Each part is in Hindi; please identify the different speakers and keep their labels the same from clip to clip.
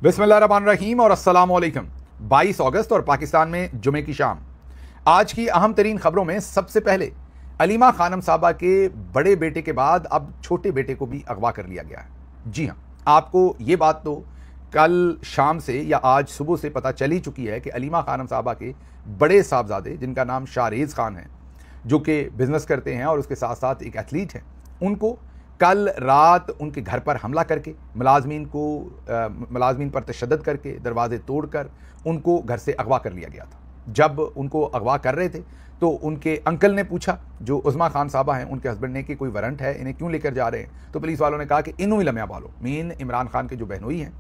Speaker 1: बिस्मिल्लाहिर्रहमानिर्रहीम और अस्सलाम वालेकुम। 22 अगस्त और पाकिस्तान में जुमे की शाम। आज की अहम तरीन खबरों में सबसे पहले अलीमा खानम साहबा के बड़े बेटे के बाद अब छोटे बेटे को भी अगवा कर लिया गया है। जी हाँ, आपको ये बात तो कल शाम से या आज सुबह से पता चल ही चुकी है कि अलीमा खानम साहबा के बड़े साहबजादे, जिनका नाम शाहरेज खान है, जो कि बिजनेस करते हैं और उसके साथ साथ एक एथलीट हैं, उनको कल रात उनके घर पर हमला करके मुलाजमीन पर तशद्दुद करके दरवाजे तोड़कर उनको घर से अगवा कर लिया गया था। जब उनको अगवा कर रहे थे तो उनके अंकल ने पूछा, जो उज़मा खान साहबा हैं, उनके हस्बैंड ने, कि कोई वारंट है, इन्हें क्यों लेकर जा रहे हैं? तो पुलिस वालों ने कहा कि इन्हों ही लम्या बालो, मीन इमरान खान के जो बहनोई हैं,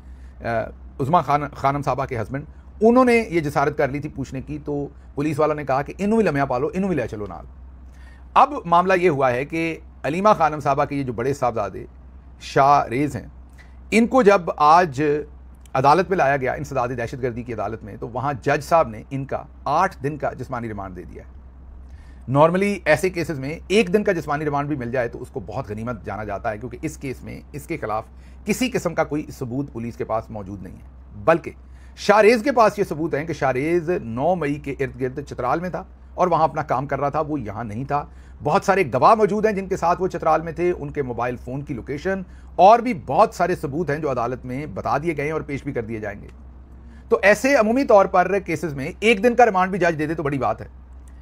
Speaker 1: उज़मा खानम साहबा के हस्बैंड, उन्होंने ये जसारत कर ली थी पूछने की। तो पुलिस वालों ने कहा कि इन्हों ही लम्या पालो, इन्हों ही ले चलो नाल। अब मामला ये हुआ है कि अलीमा खानम साहबा के ये जो बड़े साहबजादे शाहरेज हैं, इनको जब आज अदालत में लाया गया, इंसदाद दहशतगर्दी की अदालत में, तो वहाँ जज साहब ने इनका 8 दिन का जिस्मानी रिमांड दे दिया है। नॉर्मली ऐसे केसेस में 1 दिन का जिस्मानी रिमांड भी मिल जाए तो उसको बहुत गनीमत जाना जाता है, क्योंकि इस केस में इसके खिलाफ किसी किस्म का कोई सबूत पुलिस के पास मौजूद नहीं है। बल्कि शाहरेज के पास ये सबूत है कि शाहरेज 9 मई के इर्द गिर्द चित्राल में था और वहाँ अपना काम कर रहा था, वो यहाँ नहीं था। बहुत सारे गवाह मौजूद हैं जिनके साथ वो चित्राल में थे, उनके मोबाइल फ़ोन की लोकेशन और भी बहुत सारे सबूत हैं जो अदालत में बता दिए गए हैं और पेश भी कर दिए जाएंगे। तो ऐसे अमूमी तौर पर केसेस में 1 दिन का रिमांड भी जज दे दे तो बड़ी बात है,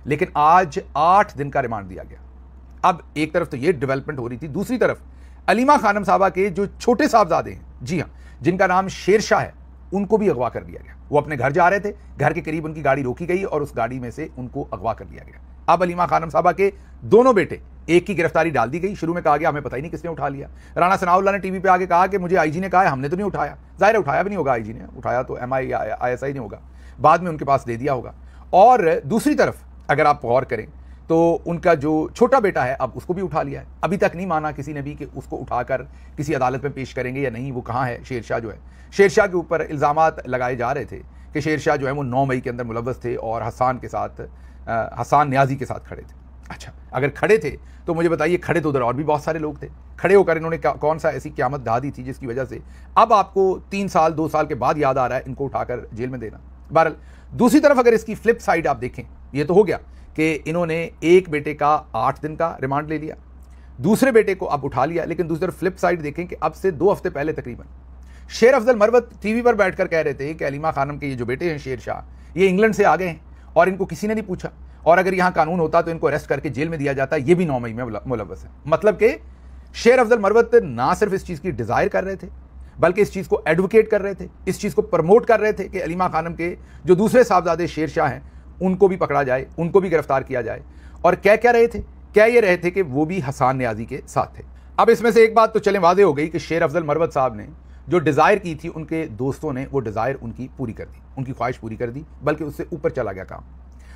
Speaker 1: लेकिन आज 8 दिन का रिमांड दिया गया। अब एक तरफ तो ये डेवलपमेंट हो रही थी, दूसरी तरफ अलीमा खानम साहबा के जो छोटे साहबजादे हैं, जी हाँ, जिनका नाम शेरशाह है, उनको भी अगवा कर लिया गया। वो अपने घर जा रहे थे, घर के करीब उनकी गाड़ी रोकी गई और उस गाड़ी में से उनको अगवा कर लिया गया। अब अलीमा खानम साहबा के दोनों बेटे, एक की गिरफ्तारी डाल दी गई। शुरू में कहा गया हमें पता ही नहीं किसने उठा लिया। राणा सनाउल्लाह ने टीवी पे आके कहा कि मुझे आईजी ने कहा है, हमने तो नहीं उठाया। जाहिर है उठाया भी नहीं होगा, आईजी ने उठाया तो ISI ने होगा, बाद में उनके पास दे दिया होगा। और दूसरी तरफ अगर आप गौर करें तो उनका जो छोटा बेटा है, अब उसको भी उठा लिया है। अभी तक नहीं माना किसी ने भी कि उसको उठाकर किसी अदालत में पेश करेंगे या नहीं। वो कहाँ है? शेरशाह जो है, शेरशाह के ऊपर इल्ज़ामात लगाए जा रहे थे कि शेरशाह जो है वो 9 मई के अंदर मुलव्वस थे और हसान न्याजी के साथ खड़े थे। अच्छा, अगर खड़े थे तो मुझे बताइए, खड़े तो उधर और भी बहुत सारे लोग थे। खड़े होकर इन्होंने कौन सा ऐसी क़यामत ढा दी थी जिसकी वजह से अब आपको 3 साल 2 साल के बाद याद आ रहा है इनको उठाकर जेल में देना? बहरहाल, दूसरी तरफ अगर इसकी फ्लिप साइड आप देखें, ये तो हो गया कि इन्होंने एक बेटे का 8 दिन का रिमांड ले लिया, दूसरे बेटे को अब उठा लिया। लेकिन दूसरी तरफ फ्लिप साइड देखें कि अब से 2 हफ्ते पहले तकरीबन शेर अफजल मरवत टीवी पर बैठकर कह रहे थे कि अलीमा खानम के ये जो बेटे हैं शेरशाह, ये इंग्लैंड से आ गए हैं और इनको किसी ने नहीं पूछा, और अगर यहाँ कानून होता तो इनको अरेस्ट करके जेल में दिया जाता। ये भी 9 मई में मुलव्वस है। मतलब कि शेर अफजल मरवत ना सिर्फ इस चीज़ की डिज़ायर कर रहे थे, बल्कि इस चीज़ को एडवोकेट कर रहे थे, इस चीज़ को प्रमोट कर रहे थे कि अलीमा खानम के जो दूसरे साहबजादे शेरशाह हैं उनको भी पकड़ा जाए, उनको भी गिरफ्तार किया जाए। और क्या रहे थे? क्या ये रहे थे कि वो भी हसान न्याजी के साथ थे। अब इसमें से एक बात तो चलें वाज़ेह हो गई कि शेर अफजल मरवत साहब ने जो डिज़ायर की थी, उनके दोस्तों ने वो डिज़ायर उनकी पूरी कर दी, उनकी ख्वाहिश पूरी कर दी, बल्कि उससे ऊपर चला गया काम।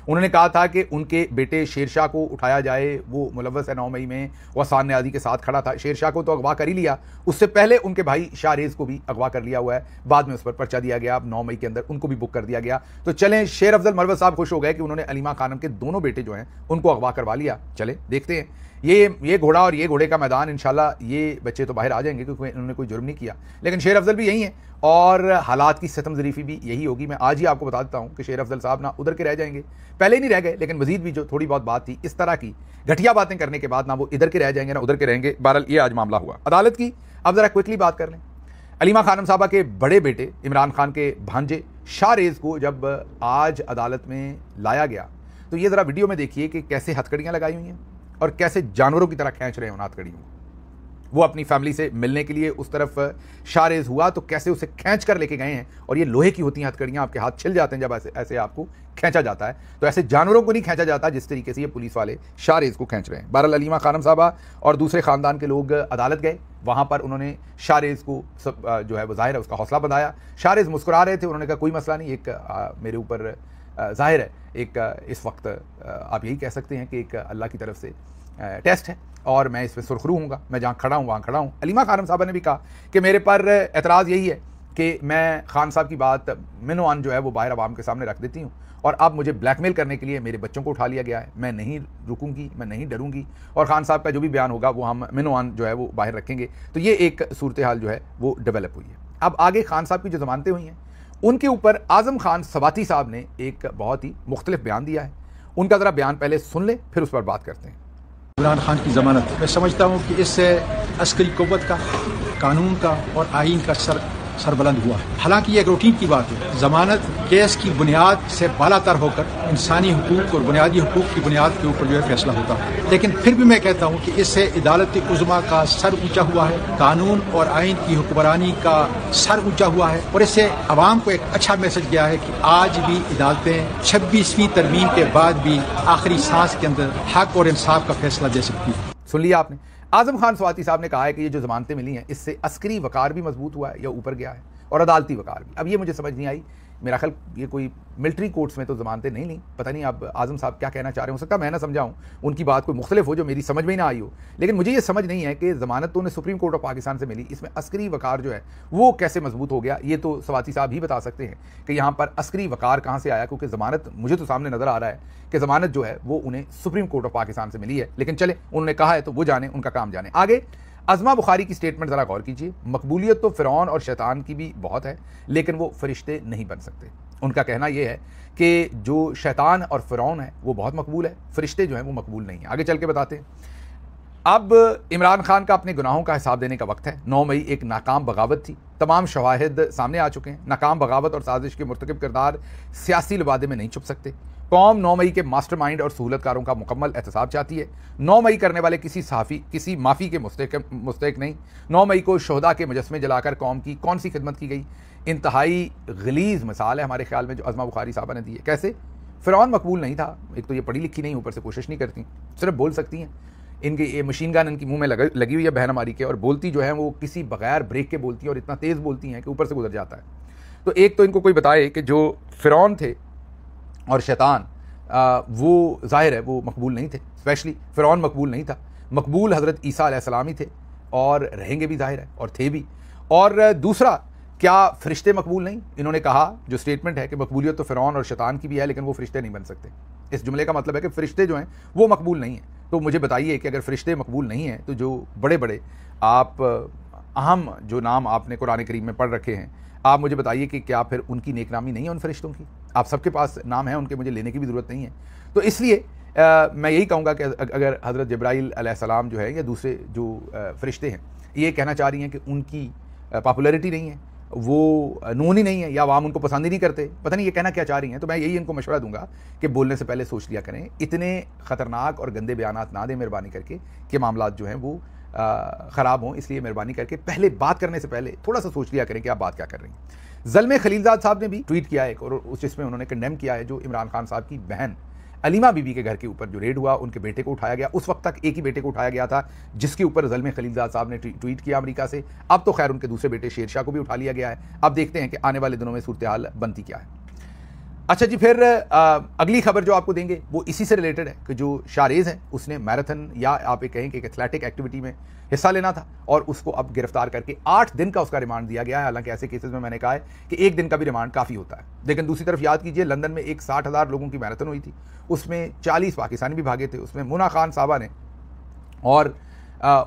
Speaker 1: उन्होंने कहा था कि उनके बेटे शेरशाह को उठाया जाए, वो मुलव्वस है 9 मई में, वो हसान न्याजी के साथ खड़ा था। शेरशाह को तो अगवा कर ही लिया, उससे पहले उनके भाई शाहरेज को भी अगवा कर लिया हुआ है, बाद में उस पर पर्चा दिया गया। अब 9 मई के अंदर उनको भी बुक कर दिया गया। तो चलें, शेर अफजल मरवत साहब खुश हो गए कि उन्होंने अलीमा खानम के दोनों बेटे जो हैं उनको अगवा करवा लिया। चले देखते हैं ये घोड़ा और ये घोड़े का मैदान। इंशाल्लाह ये बच्चे तो बाहर आ जाएंगे क्योंकि उन्होंने कोई जुर्म नहीं किया, लेकिन शेर अफजल भी यही है और हालात की सितम ज़रीफ़ी भी यही होगी। मैं आज ही आपको बता देता हूँ कि शेर अफजल साहब ना उधर के रह जाएंगे, पहले ही नहीं रह गए, लेकिन मजीद भी जो थोड़ी बहुत बात थी, इस तरह की घटिया बातें करने के बाद ना वो इधर के रह जाएंगे ना उधर के रहेंगे। बहरहाल ये आज मामला हुआ अदालत की। अब ज़रा क्विकली बात कर लें। अलीमा खानम साहबा के बड़े बेटे इमरान खान के भांजे शाहरेज को जब आज अदालत में लाया गया तो ये ज़रा वीडियो में देखिए कि कैसे हथकड़ियाँ लगाई हुई हैं और कैसे जानवरों की तरह खींच रहे हैं उन हथकड़ियों को। वो अपनी फैमिली से मिलने के लिए उस तरफ शाहरेज हुआ तो कैसे उसे खींच कर लेके गए हैं, और ये लोहे की होती हैं हथकड़ियाँ, आपके हाथ छिल जाते हैं जब ऐसे आपको खींचा जाता है। तो ऐसे जानवरों को नहीं खींचा जाता जिस तरीके से ये पुलिस वाले शाहरेज को खींच रहे हैं। बहरहाल अलीमा खानम साहबा और दूसरे ख़ानदान के लोग अदालत गए, वहाँ पर उन्होंने शाहरेज को जो है वो ज़ाहिर है उसका हौसला बढ़ाया। शाहरेज मुस्कुरा रहे थे, उन्होंने कहा कोई मसला नहीं, एक मेरे ऊपर ज़ाहिर है एक इस वक्त आप यही कह सकते हैं कि एक अल्लाह की तरफ से टेस्ट है और मैं इसमें सुरखरू हूँगा, मैं जहाँ खड़ा हूँ वहाँ खड़ा हूँ। अलीमा खानम साहबा ने भी कहा कि मेरे पर एतराज़ यही है कि मैं खान साहब की बात मिनोआन जो है वो बाहर आवाम के सामने रख देती हूँ और अब मुझे ब्लैकमेल करने के लिए मेरे बच्चों को उठा लिया गया है। मैं नहीं रुकूंगी, मैं नहीं डरूंगी और खान साहब का जो भी बयान होगा वो हम मिनोआन जो है वो बाहर रखेंगे। तो ये एक सूरत हाल जो है वो डेवलप हुई है। अब आगे खान साहब की जो जमानतें हुई हैं उनके ऊपर आजम खान सवाती साहब ने एक बहुत ही मुख्तलिफ बयान दिया है। उनका ज़रा बयान पहले सुन लें, फिर उस पर बात करते हैं।
Speaker 2: इमरान खान की ज़मानत, मैं समझता हूँ कि इससे अस्करी क़ुव्वत का, कानून का और आइन का सरबुलंद हुआ है। हालांकि ये एक रूटीन की बात है। ज़मानत केस की बुनियाद से बालातर होकर इंसानी हुकूक और बुनियादी हुकूक की बुनियाद के ऊपर जो है फैसला होता है। लेकिन फिर भी मैं कहता हूँ कि इससे अदालत उज़्मा का सर ऊंचा हुआ है, कानून और आइन की हुक्मरानी का सर ऊंचा हुआ है और इससे अवाम को एक अच्छा मैसेज गया है कि आज भी अदालतें 26वीं तरमीम के बाद भी आखिरी सांस के अंदर हक और इंसाफ का फैसला दे सकती है।
Speaker 1: सुन लिया आपने। आजम खान सवाती साहब ने कहा है कि ये जो जमानतें मिली हैं इससे अस्करी वकार भी मजबूत हुआ है या ऊपर गया है और अदालती वकार भी। अब ये मुझे समझ नहीं आई, मेरा ख्याल ये कोई मिलिट्री कोर्ट्स में तो जमानतें नहीं ली, पता नहीं अब आजम साहब क्या कहना चाह रहे हैं। हो सकता है मैं ना समझाऊं, उनकी बात कोई मुख्तलिफ हो जो मेरी समझ में ही ना आई हो, लेकिन मुझे ये समझ नहीं है कि जमानत तो उन्हें सुप्रीम कोर्ट ऑफ पाकिस्तान से मिली, इसमें अस्करी वकार जो है वो कैसे मजबूत हो गया। ये तो सवाती साहब ही बता सकते हैं कि यहाँ पर अस्करी वकार कहाँ से आया, क्योंकि जमानत मुझे तो सामने नजर आ रहा है कि जमानत जो है वो उन्हें सुप्रीम कोर्ट ऑफ पाकिस्तान से मिली है। लेकिन चले, उन्होंने कहा है तो वो जाने, उनका काम जाने। आगे अज़मा बुखारी की स्टेटमेंट ज़रा गौर कीजिए। मकबूलियत तो फ़िरौन और शैतान की भी बहुत है, लेकिन वो फरिश्ते नहीं बन सकते। उनका कहना यह है कि जो शैतान और फ़िरौन है वो बहुत मकबूल है, फरिश्ते जो हैं वो मकबूल नहीं है। आगे चल के बताते हैं। अब इमरान खान का अपने गुनाहों का हिसाब देने का वक्त है। 9 मई एक नाकाम बगावत थी, तमाम शवाहिद सामने आ चुके हैं। नाकाम बगावत और साजिश के मुर्तकिब किरदार सियासी लबादे में नहीं छुप सकते। कौम 9 मई के मास्टरमाइंड और सहूलतकारों का मुकम्मल एहतसाब चाहती है। 9 मई करने वाले किसी सहाफ़ी, किसी माफ़ी के मुस्तहिक नहीं। 9 मई को शोहदा के मुजस्मे जलाकर कौम की कौन सी खिदमत की गई। इंतहाई गलीज़ मिसाल है हमारे ख्याल में जो अज़मा बुखारी साहबा ने दी है। कैसे? फ़िरौन मकबूल नहीं था, एक तो ये पढ़ी लिखी नहीं, ऊपर से कोशिश नहीं करती, सिर्फ बोल सकती हैं। इनके ये मशीन गन इनकी मुंह में लगी हुई है बहन हमारी के, और बोलती जो है वो किसी बगैर ब्रेक के बोलती हैं और इतना तेज़ बोलती हैं कि ऊपर से गुजर जाता है। तो एक तो इनको कोई बताए कि जो फ़िरौन थे और शैतान वो ज़ाहिर है वो मकबूल नहीं थे। स्पेशली फ़िरौन मकबूल नहीं था, मकबूल हज़रत ईसा अलैहिस्सलाम ही थे और रहेंगे भी, ज़ाहिर है, और थे भी। और दूसरा, क्या फ़रिश्ते मकबूल नहीं? इन्होंने कहा, जो स्टेटमेंट है कि मकबूलियत तो फ़िरौन और शैतान की भी है, लेकिन वो फ़रिश्ते नहीं बन सकते। इस जुमले का मतलब है कि फ़रिश्ते जो हैं वो मकबूल नहीं हैं। तो मुझे बताइए कि अगर फ़रिश्ते मकबूल नहीं हैं तो जो बड़े बड़े आप अहम जो नाम आपने कुरान करीम में पढ़ रखे हैं, आप मुझे बताइए कि क्या फिर उनकी नेकनामी नहीं है उन फरिश्तों की? आप सबके पास नाम है उनके, मुझे लेने की भी ज़रूरत नहीं है। तो इसलिए मैं यही कहूँगा कि अगर हज़रत जिब्राइल अलैहिस्सलाम जो है या दूसरे जो फरिश्ते हैं ये कहना चाह रही हैं कि उनकी पॉपुलैरिटी नहीं है, वो नून ही नहीं है, या आवाम उनको पसंद ही नहीं करते, पता नहीं ये कहना क्या चाह रही हैं, तो मैं यही इनको मशवरा दूंगा कि बोलने से पहले सोच लिया करें। इतने ख़तरनाक और गंदे बयानात ना दें मेहरबानी करके कि मामलात जो हैं वो ख़राब हों। इसलिए मेहरबानी करके पहले बात करने से पहले थोड़ा सा सोच लिया करें कि आप बात क्या कर रही हैं। ज़ल्मे खलीलज़ाद साहब ने भी ट्वीट किया है और उस जिसमें उन्होंने कंडेम किया है जो इमरान खान साहब की बहन अलीमा बीबी के घर के ऊपर जो रेड हुआ, उनके बेटे को उठाया गया। उस वक्त तक एक ही बेटे को उठाया गया था जिसके ऊपर ज़ल्मे खलीलज़ाद साहब ने ट्वीट किया अमेरिका से। अब तो खैर उनके दूसरे बेटे शेरशाह को भी उठा लिया गया है। अब देखते हैं कि आने वाले दिनों में सूरत हाल बनती क्या है। अच्छा जी, फिर अगली खबर जो आपको देंगे वो इसी से रिलेटेड है कि जो शारेज़ है उसने मैराथन या आप ये कहें कि एक एथलेटिक एक्टिविटी में हिस्सा लेना था और उसको अब गिरफ्तार करके 8 दिन का उसका रिमांड दिया गया है। हालांकि ऐसे केसेस में मैंने कहा है कि 1 दिन का भी रिमांड काफ़ी होता है। लेकिन दूसरी तरफ याद कीजिए, लंदन में एक 60,000 लोगों की मैराथन हुई थी, उसमें 40 पाकिस्तानी भी भागे थे। उसमें मुना खान साहबा ने और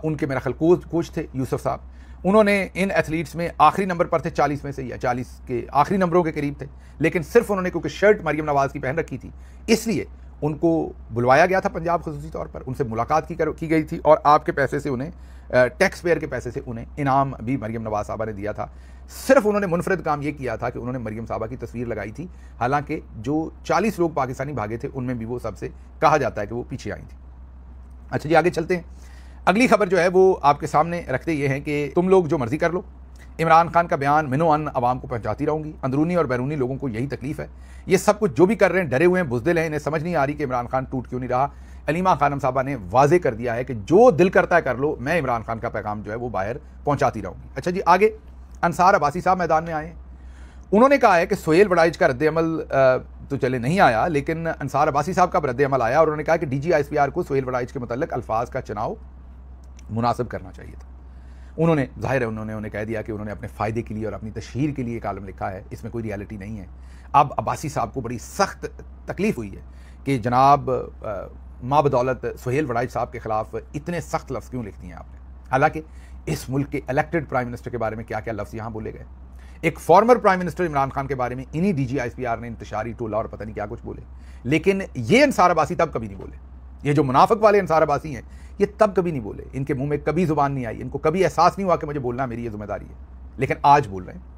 Speaker 1: उनके मेरा ख्याल कोच थे यूसुफ साहब, उन्होंने इन एथलीट्स में आखिरी नंबर पर थे, 40 में से या 40 के आखिरी नंबरों के करीब थे। लेकिन सिर्फ उन्होंने क्योंकि शर्ट मरियम नवाज़ की पहन रखी थी इसलिए उनको बुलवाया गया था पंजाब खसूसी तौर पर, उनसे मुलाकात की गई थी और आपके पैसे से उन्हें, टैक्स पेयर के पैसे से उन्हें इनाम भी मरियम नवाज़ साहबा ने दिया था। सिर्फ उन्होंने मुनफरद काम ये किया था कि उन्होंने मरियम साहबा की तस्वीर लगाई थी। हालांकि जो 40 लोग पाकिस्तानी भागे थे उनमें भी वो सबसे कहा जाता है कि वो पीछे आई थी। अच्छा जी, आगे चलते हैं। अगली खबर जो है वो आपके सामने रखते ये हैं कि तुम लोग जो मर्जी कर लो, इमरान खान का बयान मिनो अन आवाम को पहुंचाती रहूंगी, अंदरूनी और बैरूनी लोगों को यही तकलीफ है। ये सब कुछ जो भी कर रहे हैं डरे हुए हैं, बुज़दिल हैं, इन्हें समझ नहीं आ रही कि इमरान खान टूट क्यों नहीं रहा। अलीमा खानम साहबा ने वाजे कर दिया है कि जो दिल करता है कर लो, मैं इमरान खान का पैगाम जो है वो बाहर पहुंचाती रहूंगी। अच्छा जी, आगे अंसार अब्बासी साहब मैदान में आए हैं। उन्होंने कहा है कि सुहेल वड़ाइच का रद्द-ए-अमल तो चले नहीं आया, लेकिन अंसार अब्बासी साहब का रद्द-ए-अमल आया और उन्होंने कहा कि DGISPR को सुहेल वड़ाइच के मुतल्लिक अल्फाज का चुनाव मुनासिब करना चाहिए था। उन्होंने, जाहिर है, उन्होंने कह दिया कि उन्होंने अपने फ़ायदे के लिए और अपनी तशहीर के लिए कालम लिखा है, इसमें कोई रियलिटी नहीं है। अब अब्बासी साहब को बड़ी सख्त तकलीफ़ हुई है कि जनाब माँ बदौलत सुहेल वड़ाइच साहब के ख़िलाफ़ इतने सख्त लफ्ज़ क्यों लिख दिए आपने। हालांकि इस मुल्क के इलेक्टेड प्राइम मिनिस्टर के बारे में क्या क्या लफ्ज़ यहाँ बोले गए, एक former prime minister Imran Khan के बारे में इन्हीं DGISPR ने इंतशारी टोला और पता नहीं क्या कुछ बोले, लेकिन ये अंसार अब्बासी तब कभी नहीं बोले। ये जो मुनाफिक वाले अंसार अब्बासी हैं, ये तब कभी नहीं बोले, इनके मुंह में कभी जुबान नहीं आई, इनको कभी एहसास नहीं हुआ कि मुझे बोलना मेरी ये जिम्मेदारी है, लेकिन आज बोल रहे हैं।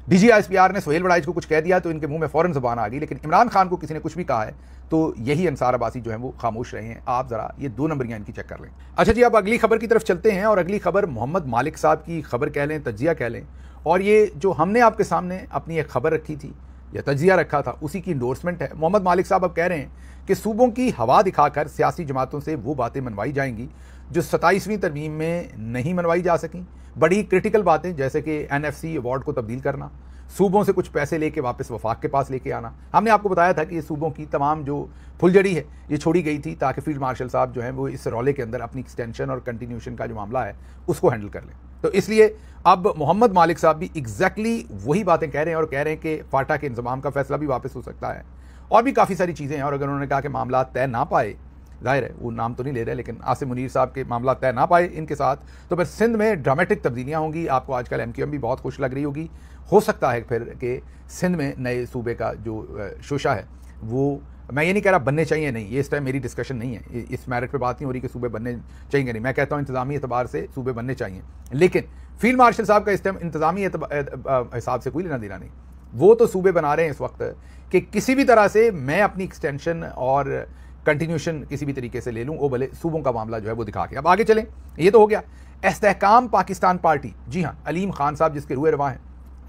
Speaker 1: DGISPR ने सोहेल वड़ाइच को कुछ कह दिया तो इनके मुंह में फौरन जुबान आ गई, लेकिन इमरान खान को किसी ने कुछ भी कहा है तो यही अंसार अब्बासी जो है वो खामोश रहे हैं। आप जरा ये 2 नंबरियां इनकी चेक कर लें। अच्छा जी, अब अगली खबर की तरफ चलते हैं, और अगली खबर मोहम्मद मालिक साहब की खबर कह लें, तज्जिया कह लें, और ये जो हमने आपके सामने अपनी एक खबर रखी थी या तज्जिया रखा था उसी की इंडोर्समेंट है। मोहम्मद मालिक साहब अब कह रहे हैं कि सूबों की हवा दिखाकर सियासी जमातों से वो बातें मनवाई जाएंगी जो 27वीं तरमीम में नहीं मनवाई जा सकें। बड़ी क्रिटिकल बातें जैसे कि NFC अवार्ड को तब्दील करना, सूबों से कुछ पैसे लेके वापस वफाक के पास लेके आना। हमने आपको बताया था कि ये सूबों की तमाम जो फुलझड़ी है ये छोड़ी गई थी ताकि फील्ड मार्शल साहब जो हैं वो इस रौले के अंदर अपनी एक्सटेंशन और कंटिन्यूशन का जो मामला है उसको हैंडल कर लें। तो इसलिए अब मोहम्मद मालिक साहब भी एग्जैक्टली वही बातें कह रहे हैं और कह रहे हैं कि फाटा के इंतजाम का फैसला भी वापस हो सकता है, और भी काफ़ी सारी चीज़ें हैं। और अगर उन्होंने कहा कि मामला तय ना पाए, जाहिर है वो नाम तो नहीं ले रहे, लेकिन आसिम मुनीर साहब के मामला तय ना पाए इनके साथ, तो फिर सिंध में ड्रामेटिक तब्दीलियाँ होंगी। आपको आजकल MQM भी बहुत खुश लग रही होगी। हो सकता है फिर कि सिंध में नए सूबे का जो शोशा है वो, मैं ये नहीं कह रहा बनने चाहिए नहीं, ये इस टाइम मेरी डिस्कशन नहीं है, इस मेरिट पे बात नहीं हो रही कि सूबे बनने चाहिए नहीं। मैं कहता हूँ इंतजामी एतबार से सूबे बनने चाहिए, लेकिन फील्ड मार्शल साहब का इस टाइम इंतजामी हिसाब से कोई लेना देना नहीं। वो तो सूबे बना रहे हैं इस वक्त कि किसी भी तरह से मैं अपनी एक्सटेंशन और कंटिन्यूशन किसी भी तरीके से ले लूँ, वो भले सूबों का मामला जो है वो दिखा के। अब आगे चलें, ये तो हो गया इस्तेहकाम पाकिस्तान पार्टी। जी हाँ, अलीम खान साहब जिसके रुए रवा हैं,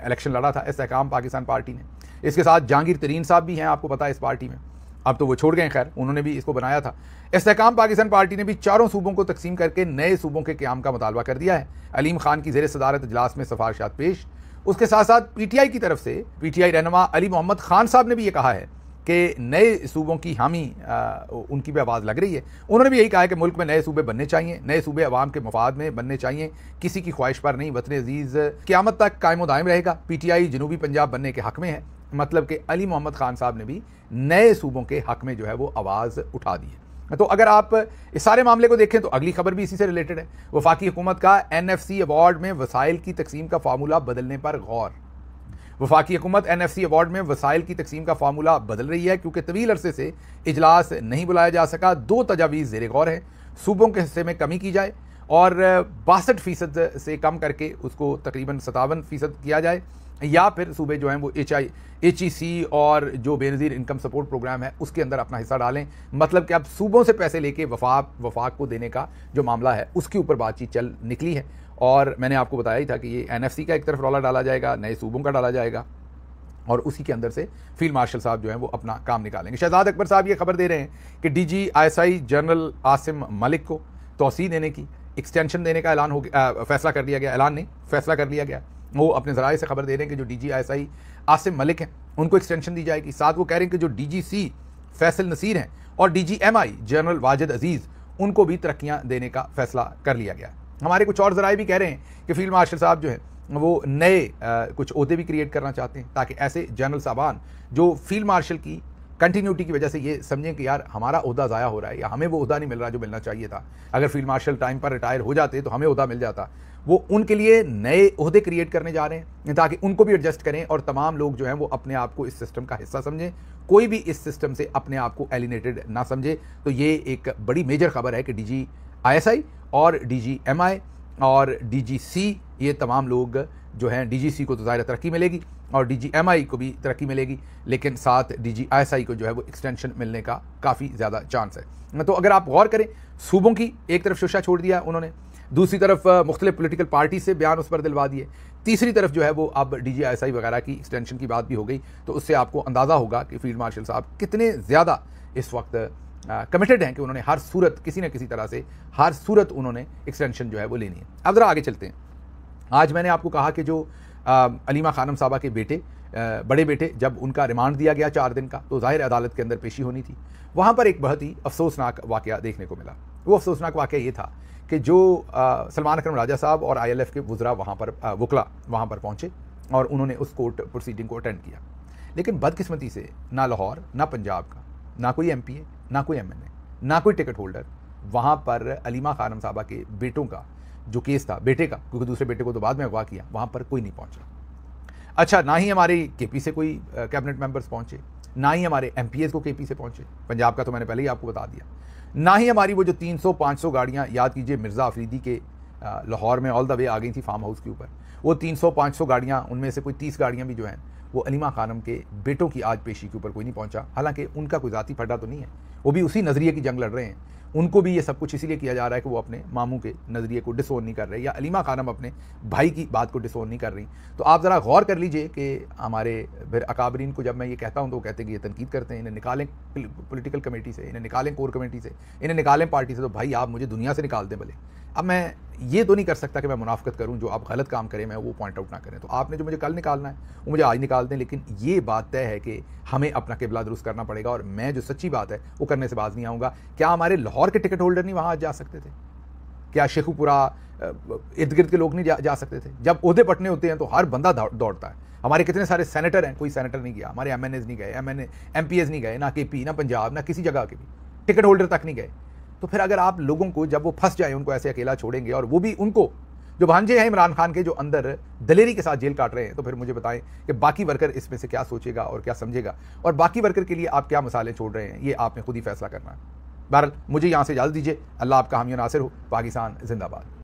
Speaker 1: इलेक्शन लड़ा था इस्तेहकाम पाकिस्तान पार्टी ने। इसके साथ जहांगीर तरीन साहब भी हैं, आपको पता है इस पार्टी में, अब तो वो छोड़ गए, खैर उन्होंने भी इसको बनाया था। इस्तेहकाम पाकिस्तान पार्टी ने भी 4 सूबों को तकसीम करके नए सूबों के क़याम का मुतालबा कर दिया है। अलीम खान की ज़ेर सदारत इजलास में सिफारिशात पेश। उसके साथ साथ PTI की तरफ से PTI रहनुमा अली मोहम्मद खान साहब ने भी ये कहा है कि नए सूबों की हामी उनकी भी आवाज़ लग रही है। उन्होंने भी यही कहा है कि मुल्क में नए सूबे बनने चाहिए, नए सूबे अवाम के मफाद में बनने चाहिए, किसी की ख्वाहिश पर नहीं। वतन अजीज़ क़यामत तक कायम दायम रहेगा। PTI जनूबी पंजाब बनने के हक़ में है, मतलब कि अली मोहम्मद खान साहब ने भी नए सूबों के हक़ में जो है वो आवाज़ उठा दी है। तो अगर आप इस सारे मामले को देखें तो अगली खबर भी इसी से रिलेटेड है। वफाकी हुकूमत का NFC अवार्ड में वसाइल की तकसीम का फार्मूला बदलने पर गौर। वफाकी हुकूमत NFC अवार्ड में वसाइल की तकसीम का फार्मूला बदल रही है क्योंकि तवील अरसे से इजलास नहीं बुलाया जा सका। 2 तजावीज़ ज़ेरे गौर है। सूबों के हिस्से में कमी की जाए और 62% से कम करके उसको तकरीबन 57% किया जाए, या फिर सूबे जो हैं वो HEC और जो बेनज़ीर इनकम सपोर्ट प्रोग्राम है उसके अंदर अपना हिस्सा डालें। मतलब कि अब सूबों से पैसे लेके वफाक को देने का जो मामला है उसके ऊपर बातचीत चल निकली है। और मैंने आपको बताया ही था कि ये NFC का एक तरफ रौला डाला जाएगा, नए सूबों का डाला जाएगा, और उसी के अंदर से फील्ड मार्शल साहब जो हैं वो अपना काम निकालेंगे। शहजाद अकबर साहब ये खबर दे रहे हैं कि DGISI जनरल आसिम मलिक को तौसीह देने की, एक्सटेंशन देने का ऐलान हो गया, फैसला कर लिया गया। ऐलान नहीं, फैसला कर लिया गया। वो अपने ज़राए से खबर दे रहे हैं कि जो DGISI आसिम मलिक हैं उनको एक्सटेंशन दी जाएगी। साथ वो कह रहे हैं कि जो DGC फैसल नसीर हैं और DGMI जनरल वाजिद अजीज़ उनको भी तरक्कियाँ देने का फैसला कर लिया गया। हमारे कुछ और ज़राए भी कह रहे हैं कि फील्ड मार्शल साहब जो है वो नए कुछ ओहदे भी क्रिएट करना चाहते हैं ताकि ऐसे जनरल साहबान जो फील्ड मार्शल की कंटिन्यूटी की वजह से ये समझें कि यार हमारा ओहदा ज़ाया हो रहा है या हमें वो ओहदा नहीं मिल रहा जो मिलना चाहिए था। अगर फील्ड मार्शल टाइम पर रिटायर हो जाते तो हमें ओहदा मिल जाता। वो उनके लिए नए ओहदे क्रिएट करने जा रहे हैं ताकि उनको भी एडजस्ट करें और तमाम लोग जो हैं वो अपने आप को इस सिस्टम का हिस्सा समझें, कोई भी इस सिस्टम से अपने आप को एलिनेटेड ना समझे। तो ये एक बड़ी मेजर खबर है कि DGISI और DGMI और DGC ये तमाम लोग जो हैं, DGC को तो ज़ाहिर तरक्की मिलेगी और DGMI को भी तरक्की मिलेगी, लेकिन साथ DGISI को जो है वो एक्सटेंशन मिलने का काफ़ी ज़्यादा चांस है। तो अगर आप गौर करें, सूबों की एक तरफ शोशा छोड़ दिया उन्होंने, दूसरी तरफ मुख्तलिफ पोलिटिकल पार्टी से बयान उस पर दिलवा दिए, तीसरी तरफ जो है वो अब DGISI वगैरह की एक्सटेंशन की बात भी हो गई। तो उससे आपको अंदाज़ा होगा कि फील्ड मार्शल साहब कितने ज़्यादा इस वक्त कमिटेड हैं कि उन्होंने हर सूरत किसी न किसी तरह से हर सूरत उन्होंने एक्सटेंशन जो है वो लेनी है। अब ज़रा आगे चलते हैं। आज मैंने आपको कहा कि जो अलीमा खानम साहबा के बेटे बड़े बेटे जब उनका रिमांड दिया गया 4 दिन का, तो ज़ाहिर अदालत के अंदर पेशी होनी थी। वहाँ पर एक बहुत ही अफसोसनाक वाक़या देखने को मिला। वो अफसोसनाक वाक़या ये था कि जो सलमान अकरम राजा साहब और ILF के वुज़रा वहाँ पर वकला वहाँ पर पहुँचे और उन्होंने उस कोर्ट प्रोसीडिंग को अटेंड किया, लेकिन बदकिस्मती से ना लाहौर, ना पंजाब का, ना कोई MPA, ना कोई MNA, ना कोई टिकट होल्डर वहाँ पर अलीमा खानम साहबा के बेटों का जो केस था, बेटे का, क्योंकि दूसरे बेटे को तो बाद में अगवा किया, वहाँ पर कोई नहीं पहुँचा। अच्छा, ना ही हमारे केपी से कोई कैबिनेट मेंबर्स पहुंचे, ना ही हमारे एमपीएस को केपी से पहुंचे, पंजाब का तो मैंने पहले ही आपको बता दिया, ना ही हमारी वो जो 300-500 गाड़ियां, याद कीजिए मिर्ज़ा अफरीदी के लाहौर में ऑल द वे आ गई थी फार्म हाउस के ऊपर, वो 300-500 गाड़ियां, उनमें से कोई 30 गाड़ियां भी जो हैं वो अलीमा खानम के बेटों की आज पेशी के ऊपर कोई नहीं पहुंचा। हालांकि उनका कोई ज़ाती फड्डा तो नहीं है, वो भी उसी नज़रिए की जंग लड़ रहे हैं, उनको भी ये सब कुछ इसीलिए किया जा रहा है कि वो अपने मामू के नज़रिए को डिसोन नहीं कर रहे, या अलीमा खानम अपने भाई की बात को डिसोन नहीं कर रही। तो आप ज़रा गौर कर लीजिए कि हमारे फिर अकाबरीन को जब मैं ये कहता हूँ तो वो कहते हैं कि ये तनकीद करते हैं, इन्हें निकालें पॉलिटिकल कमेटी से, इन्हें निकालें कोर कमेटी से, इन्हें निकालें पार्टी से। तो भाई आप मुझे दुनिया से निकाल दें भले, अब मैं ये तो नहीं कर सकता कि मैं मुनाफकत करूं, जो आप गलत काम करें मैं वो पॉइंट आउट ना करें। तो आपने जो मुझे कल निकालना है वो मुझे आज निकाल दें, लेकिन ये बात तय है कि हमें अपना किबला दुरुस्त करना पड़ेगा, और मैं जो सच्ची बात है वो करने से बाज नहीं आऊँगा। क्या हमारे लाहौर के टिकट होल्डर नहीं वहाँ आज जा सकते थे? क्या शेखुपुरा इर्द गिर्द के लोग नहीं जा सकते थे? जब ओहदे पटने होते हैं तो हर बंदा दौड़ता है। हमारे कितने सारे सेनेटर हैं, कोई सेनेटर नहीं गया, हमारे MNAs नहीं गए, MPs नहीं गए, ना KP, ना पंजाब, ना किसी जगह के भी टिकट होल्डर तक नहीं गए। तो फिर अगर आप लोगों को जब वो फंस जाए उनको ऐसे अकेला छोड़ेंगे, और वो भी उनको जो भांजे हैं इमरान खान के, जो अंदर दलेरी के साथ जेल काट रहे हैं, तो फिर मुझे बताएं कि बाकी वर्कर इसमें से क्या सोचेगा और क्या समझेगा, और बाकी वर्कर के लिए आप क्या मसाले छोड़ रहे हैं, ये आपने खुद ही फैसला करना है। बहरहाल मुझे यहाँ से इजाज़त दीजिए। अल्लाह आपका हामी नासिर हो। पाकिस्तान जिंदाबाद।